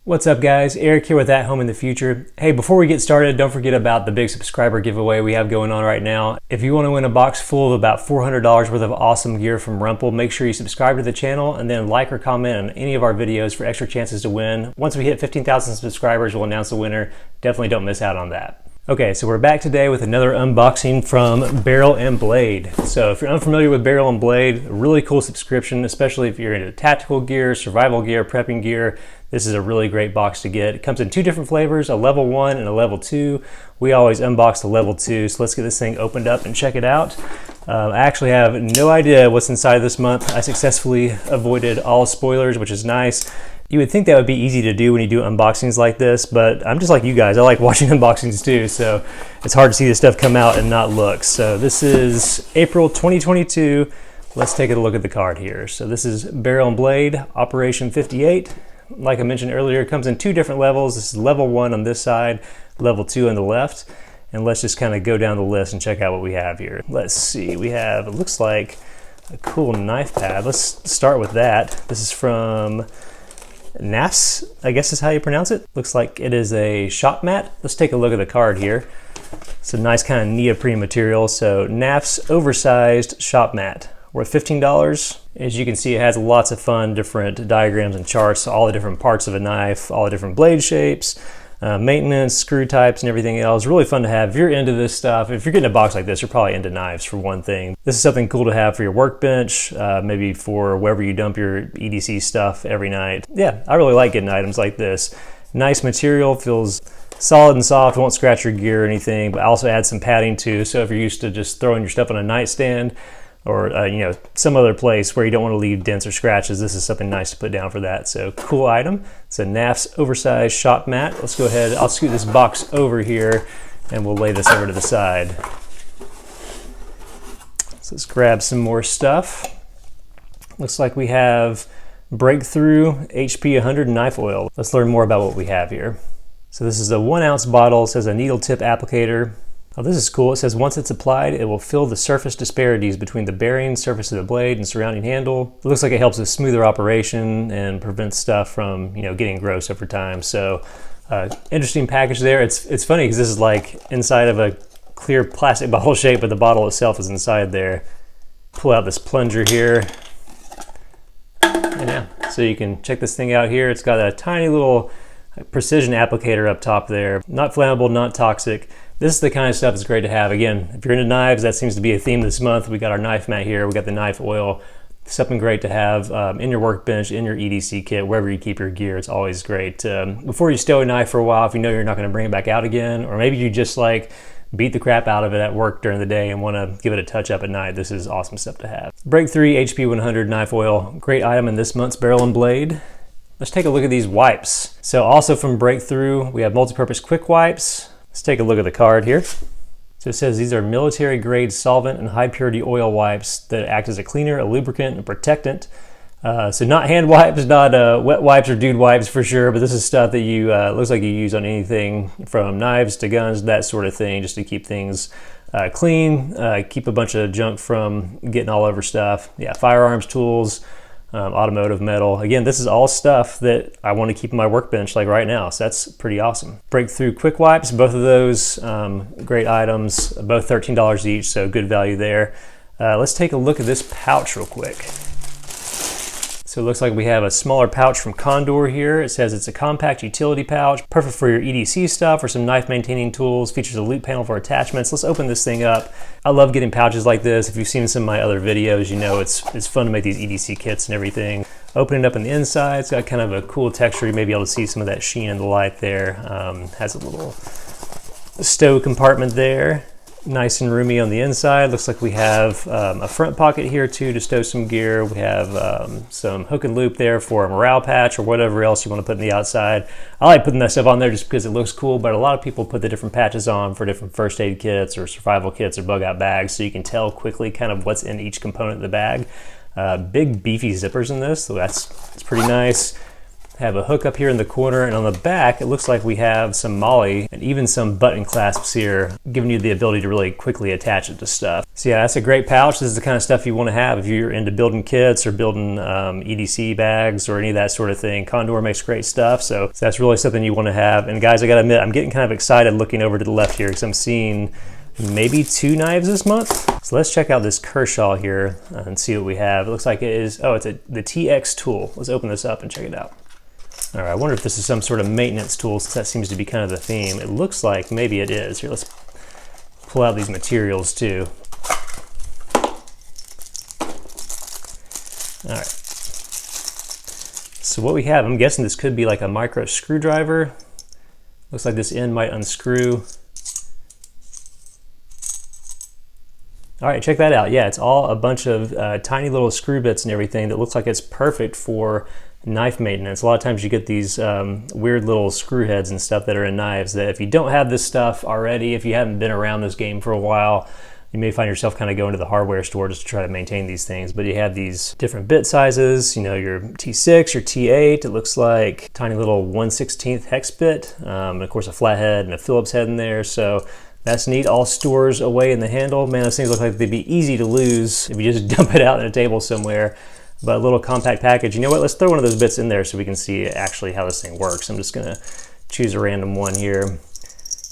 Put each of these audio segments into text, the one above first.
What's up guys, Eric here with At Home in the Future. Hey, before we get started, don't forget about the big subscriber giveaway we have going on right now. If you want to win a box full of about $400 worth of awesome gear from Rumpel, make sure you subscribe to the channel and then like or comment on any of our videos for extra chances to win. Once we hit 15,000 subscribers, we'll announce the winner. Definitely don't miss out on that. Okay, so we're back today with another unboxing from Barrel and Blade. So if you're unfamiliar with Barrel and Blade, a really cool subscription, especially if you're into tactical gear, survival gear, prepping gear. This is a really great box to get. It comes in two different flavors, a level 1 and a level 2. We always unbox the level 2, so let's get this thing opened up and check it out. I actually have no idea what's inside this month. I successfully avoided all spoilers, which is nice. You would think that would be easy to do when you do unboxings like this, but I'm just like you guys. I like watching unboxings too, so it's hard to see this stuff come out and not look. So this is April 2022. Let's take a look at the card here. So this is Barrel and Blade, Operation 58. Like I mentioned earlier, it comes in two different levels. This is level 1 on this side, level 2 on the left. And let's just kind of go down the list and check out what we have here. Let's see, we have, it looks like a cool knife pad. Let's start with that. This is from NAFS, I guess is how you pronounce it. Looks like it is a shop mat. Let's take a look at the card here. It's a nice kind of neoprene material. So NAFS oversized shop mat, worth $15. As you can see, it has lots of fun different diagrams and charts, all the different parts of a knife, all the different blade shapes, maintenance, screw types, and everything else. Really fun to have. If you're into this stuff, if you're getting a box like this, you're probably into knives for one thing. This is something cool to have for your workbench, maybe for wherever you dump your EDC stuff every night. Yeah, I really like getting items like this. Nice material, feels solid and soft, won't scratch your gear or anything, but also adds some padding too. So if you're used to just throwing your stuff on a nightstand, or you know, some other place where you don't want to leave dents or scratches, this is something nice to put down for that. So cool item. It's a NAFS oversized shop mat. Let's go ahead, I'll scoot this box over here and we'll lay this over to the side. So let's grab some more stuff. Looks like we have Breakthrough HP 100 knife oil. Let's learn more about what we have here. So this is a 1 ounce bottle. It says a needle tip applicator. Oh, this is cool. It says once it's applied, it will fill the surface disparities between the bearing, surface of the blade, and surrounding handle. It looks like it helps with smoother operation and prevents stuff from, you know, getting gross over time. So interesting package there. It's funny because this is like inside of a clear plastic bottle shape, but the bottle itself is inside there. Pull out this plunger here. And yeah, so you can check this thing out here. It's got a tiny little precision applicator up top there. Not flammable, not toxic. This is the kind of stuff that's great to have. Again, if you're into knives, that seems to be a theme this month. We got our knife mat here, we got the knife oil. Something great to have in your workbench, in your EDC kit, wherever you keep your gear. It's always great. Before you stow a knife for a while, if you know you're not gonna bring it back out again, or maybe you just like beat the crap out of it at work during the day and wanna give it a touch up at night, this is awesome stuff to have. Breakthrough HP 100 knife oil, great item in this month's Barrel and Blade. Let's take a look at these wipes. So also from Breakthrough, we have multi-purpose quick wipes. Let's take a look at the card here. So it says these are military grade solvent and high purity oil wipes that act as a cleaner, a lubricant, and protectant. So not hand wipes, not wet wipes or dude wipes for sure, but this is stuff that you, looks like you use on anything from knives to guns, that sort of thing, just to keep things clean, keep a bunch of junk from getting all over stuff. Yeah, firearms, tools, automotive, metal. Again, this is all stuff that I want to keep in my workbench like right now, so that's pretty awesome. Breakthrough quick wipes, both of those great items, both $13 each, so good value there. Let's take a look at this pouch real quick. So it looks like we have a smaller pouch from Condor here. It says it's a compact utility pouch, perfect for your EDC stuff or some knife maintaining tools, features a loop panel for attachments. Let's open this thing up. I love getting pouches like this. If you've seen some of my other videos, you know it's fun to make these EDC kits and everything. Open it up on the inside, it's got kind of a cool texture. You may be able to see some of that sheen in the light there. Has a little stow compartment there. Nice and roomy on the inside. Looks like we have a front pocket here too to stow some gear. We have some hook and loop there for a morale patch or whatever else you want to put on the outside. I like putting that stuff on there just because it looks cool, but a lot of people put the different patches on for different first aid kits or survival kits or bug out bags, so you can tell quickly kind of what's in each component of the bag. Big beefy zippers in this, so that's pretty nice. Have a hook up here in the corner, and on the back it looks like we have some MOLLE and even some button clasps here, giving you the ability to really quickly attach it to stuff. So yeah, that's a great pouch. This is the kind of stuff you want to have if you're into building kits or building EDC bags or any of that sort of thing. Condor makes great stuff, so that's really something you want to have. And guys, I gotta admit, I'm getting kind of excited looking over to the left here because I'm seeing maybe 2 knives this month. So let's check out this Kershaw here and see what we have. It looks like it is, oh, it's the TX tool. Let's open this up and check it out. All right, I wonder if this is some sort of maintenance tool, since that seems to be kind of the theme. It looks like maybe it is. Here, let's pull out these materials too. All right. So what we have, I'm guessing this could be like a micro screwdriver. Looks like this end might unscrew. All right, check that out. Yeah, it's all a bunch of tiny little screw bits and everything that looks like it's perfect for knife maintenance. A lot of times you get these weird little screw heads and stuff that are in knives that if you don't have this stuff already, if you haven't been around this game for a while, you may find yourself kind of going to the hardware store just to try to maintain these things. But you have these different bit sizes, you know, your T6, your T8, it looks like tiny little 1/16 hex bit, and of course a flathead and a Phillips head in there. So that's neat, all stores away in the handle. Man, those things look like they'd be easy to lose if you just dump it out on a table somewhere. But a little compact package. You know what, let's throw one of those bits in there so we can see actually how this thing works. I'm just gonna choose a random one here. And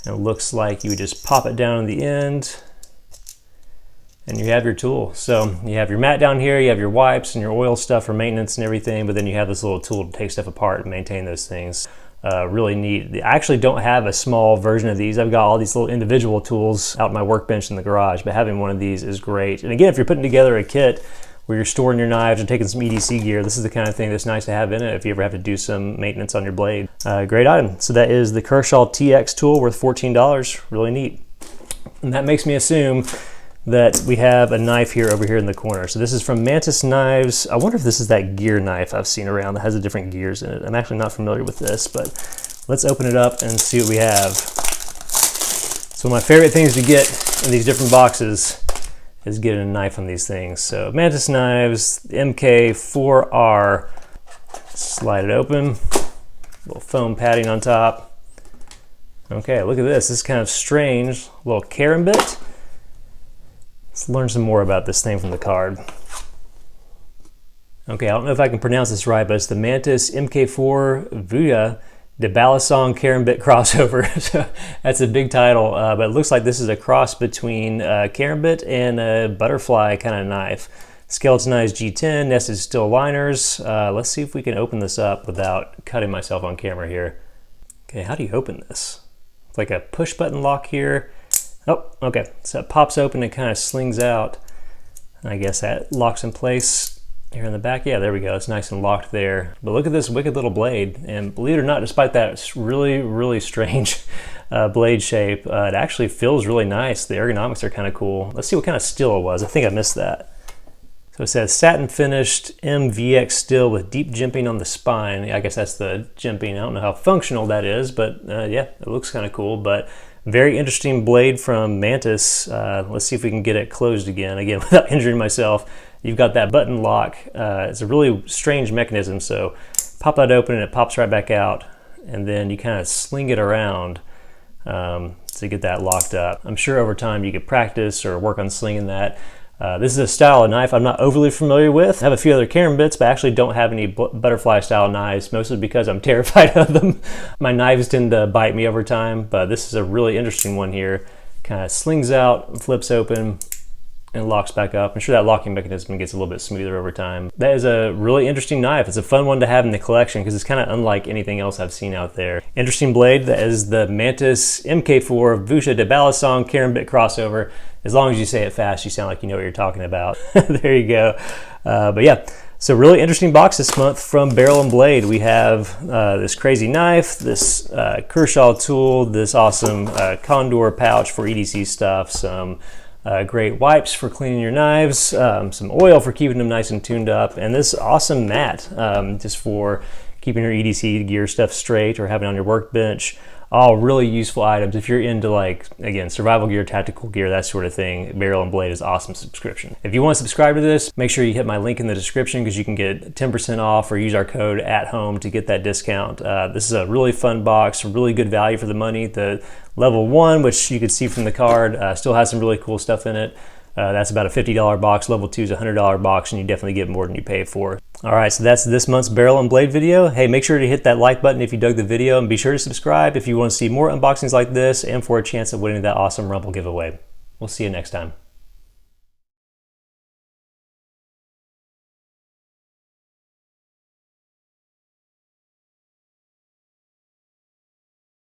it looks like you would just pop it down on the end and you have your tool. So you have your mat down here, you have your wipes and your oil stuff for maintenance and everything, but then you have this little tool to take stuff apart and maintain those things. Really neat. I actually don't have a small version of these. I've got all these little individual tools out in my workbench in the garage, but having one of these is great. And again, if you're putting together a kit where you're storing your knives and taking some EDC gear, this is the kind of thing that's nice to have in it if you ever have to do some maintenance on your blade. Great item. So that is the Kershaw TX tool worth $14. Really neat. And that makes me assume that we have a knife here over here in the corner. So this is from Mantis Knives. I wonder if this is that gear knife I've seen around that has the different gears in it. I'm actually not familiar with this, but let's open it up and see what we have. So one of my favorite things to get in these different boxes is getting a knife on these things. So Mantis Knives, MK4R, slide it open, little foam padding on top. Okay, look at this. This is kind of strange, little karambit. Let's learn some more about this thing from the card. Okay, I don't know if I can pronounce this right, but it's the Mantis MK4 Vuya de Balisong Karambit crossover. So that's a big title, but it looks like this is a cross between karambit and a butterfly kind of knife. Skeletonized G10, nested steel liners. Let's see if we can open this up without cutting myself on camera here. Okay, how do you open this? It's like a push button lock here. Oh, okay, so it pops open and kind of slings out. I guess that locks in place here in the back. Yeah, there we go, it's nice and locked there. But look at this wicked little blade, and believe it or not, despite that really, really strange blade shape, it actually feels really nice. The ergonomics are kind of cool. Let's see what kind of steel it was. I think I missed that. So it says satin finished MVX steel with deep jimping on the spine. I guess that's the jimping. I don't know how functional that is, but yeah, it looks kind of cool. But very interesting blade from Mantis. Let's see if we can get it closed again without injuring myself. You've got that button lock. It's a really strange mechanism. So pop that open and it pops right back out. And then you kind of sling it around to get that locked up. I'm sure over time you could practice or work on slinging that. This is a style of knife I'm not overly familiar with. I have a few other karambits, but I actually don't have any butterfly style knives, mostly because I'm terrified of them. My knives tend to bite me over time, but this is a really interesting one here. Kind of slings out, flips open, and locks back up. I'm sure that locking mechanism gets a little bit smoother over time. That is a really interesting knife. It's a fun one to have in the collection because it's kind of unlike anything else I've seen out there. Interesting blade. That is the Mantis MK4 Vuya de Balisong Karambit crossover. As long as you say it fast, you sound like you know what you're talking about. There you go. But yeah, so really interesting box this month from Barrel & Blade. We have this crazy knife, this Kershaw tool, this awesome Condor pouch for EDC stuff, some great wipes for cleaning your knives, some oil for keeping them nice and tuned up, and this awesome mat just for keeping your EDC gear stuff straight or having it on your workbench. All really useful items. If you're into, like, again, survival gear, tactical gear, that sort of thing, Barrel and Blade is an awesome subscription. If you want to subscribe to this, make sure you hit my link in the description because you can get 10% off or use our code ATHOME to get that discount. This is a really fun box, really good value for the money. The level 1, which you can see from the card, still has some really cool stuff in it. That's about a $50 box. Level 2 is a $100 box, and you definitely get more than you pay for. All right, so that's this month's Barrel and Blade video. Hey, make sure to hit that like button if you dug the video, and be sure to subscribe if you want to see more unboxings like this and for a chance at winning that awesome Rumble giveaway. We'll see you next time.